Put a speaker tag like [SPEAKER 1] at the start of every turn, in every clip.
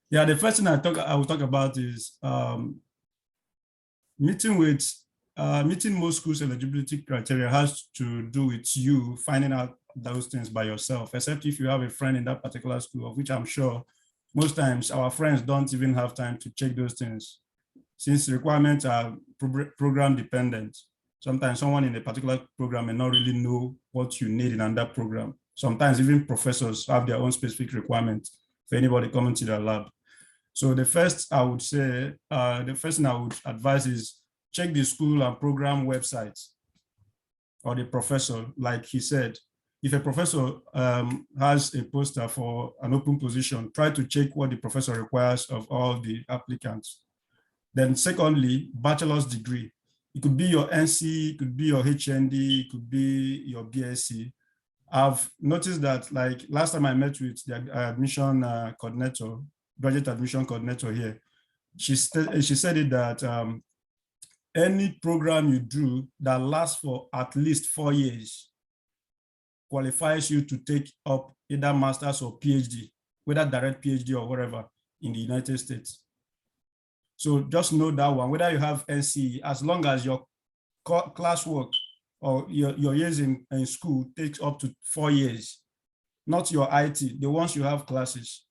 [SPEAKER 1] Yeah, the first thing I will talk about is meeting with meeting most schools eligibility criteria has to do with you finding out those things by yourself, except if you have a friend in that particular school, of which I'm sure most times our friends don't even have time to check those things since requirements are program dependent. Sometimes someone in a particular program may not really know what you need in that program. Sometimes even professors have their own specific requirements for anybody coming to their lab. So the first I would say, the first thing I would advise is check the school and program websites or the professor. Like he said, if a professor has a poster for an open position, try to check what the professor requires of all the applicants. Then secondly, bachelor's degree. It could be your NC, it could be your HND, it could be your BSc. I've noticed that like last time I met with the admission coordinator, graduate admission coordinator here, she said it that any program you do that lasts for at least 4 years qualifies you to take up either master's or PhD, whether direct PhD or whatever in the United States. So just know that one, whether you have NCE, as long as your classwork or your years in school takes up to 4 years, not your IT, the ones you have classes,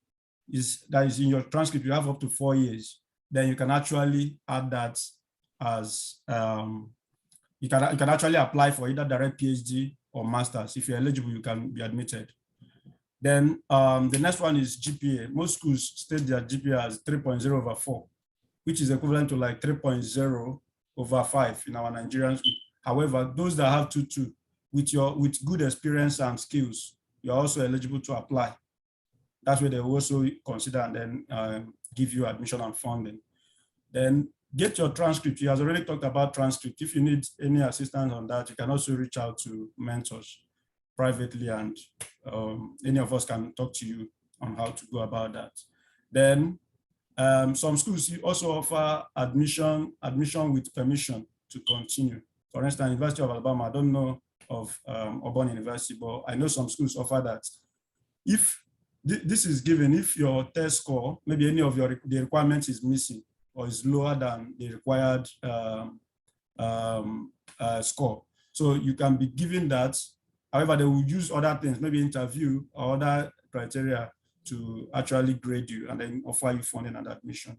[SPEAKER 1] that is in your transcript, you have up to 4 years, then you can actually add that as, you can actually apply for either direct PhD or master's. If you're eligible, you can be admitted. Then the next one is GPA. Most schools state their GPA as 3.0 over 4, which is equivalent to like 3.0 over 5 in our Nigerian school. However, those that have 2.2 with good experience and skills, you're also eligible to apply. That's where they also consider and then give you admission and funding. Then get your transcript. He has already talked about transcript. If you need any assistance on that, you can also reach out to mentors privately, and any of us can talk to you on how to go about that. Then some schools also offer admission with permission to continue. For instance, University of Alabama, I don't know of Auburn University, but I know some schools offer that. If this is given, if your test score, maybe any of the requirements is missing or is lower than the required score. So you can be given that. However, they will use other things, maybe interview or other criteria to actually grade you and then offer you funding and admission.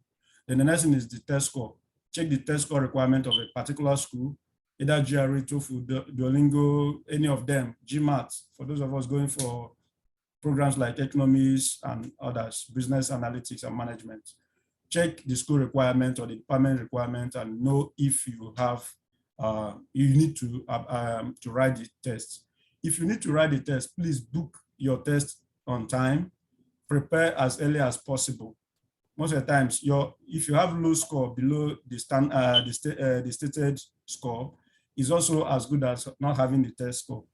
[SPEAKER 1] Then the next thing is the test score. Check the test score requirement of a particular school, either GRE, TOEFL, Duolingo, any of them, GMAT, for those of us going for programs like economics and others, business analytics and management. Check the school requirement or the department requirement and know if you have, you need to write the test. If you need to write the test, please book your test on time. Prepare as early as possible. Most of the times, if you have low score below the stated score, is also as good as not having the test score.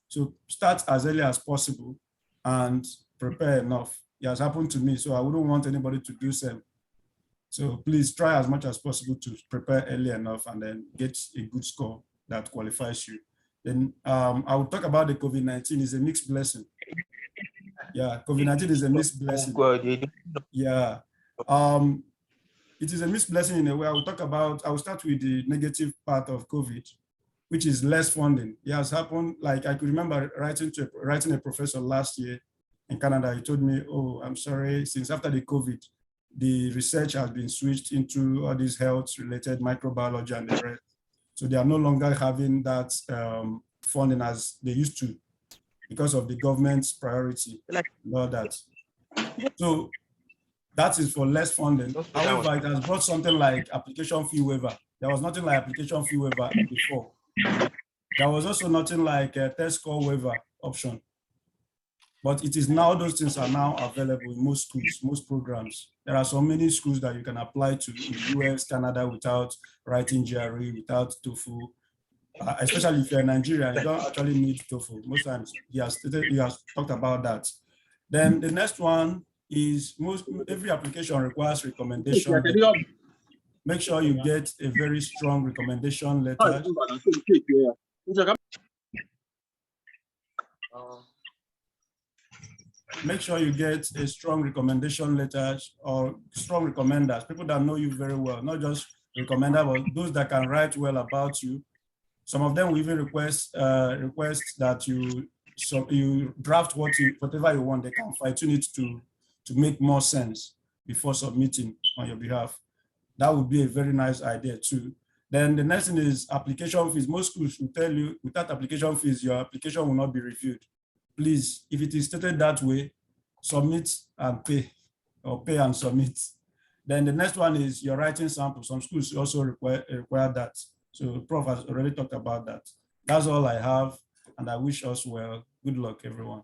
[SPEAKER 1] So start as early as possible and prepare enough. It has happened to me, so I wouldn't want anybody to do so. So please try as much as possible to prepare early enough and then get a good score that qualifies you. Then I will talk about the COVID-19 is a mixed blessing. Yeah, COVID-19 is a mixed blessing. Yeah, it is a mixed blessing in a way. I will start with the negative part of COVID, which is less funding. It has happened, like I could remember writing a professor last year in Canada. He told me, oh, I'm sorry, since after the COVID, the research has been switched into all these health-related microbiology and the rest. So they are no longer having that funding as they used to because of the government's priority and all that. So that is for less funding. However, it has brought something like application fee waiver. There was nothing like application fee waiver before. There was also nothing like a test score waiver option. But it is now, those things are now available in most schools, most programs. There are so many schools that you can apply to in the US, Canada without writing GRE, without TOEFL. Especially if you're in Nigeria, you don't actually need TOEFL. Most times he has talked about that. Then the next one is every application requires recommendation letter. Make sure you get a very strong recommendation letter. make sure you get a strong recommendation letter or strong recommenders, people that know you very well, not just recommender, but those that can write well about you. Some of them will even request that you draft whatever you want. They can fine tune it to make more sense before submitting on your behalf. That would be a very nice idea too. Then the next thing is application fees. Most schools will tell you without application fees, your application will not be reviewed. Please, if it is stated that way, submit and pay, or pay and submit. Then the next one is your writing sample. Some schools also require that. So Prof has already talked about that. That's all I have, and I wish us well. Good luck, everyone.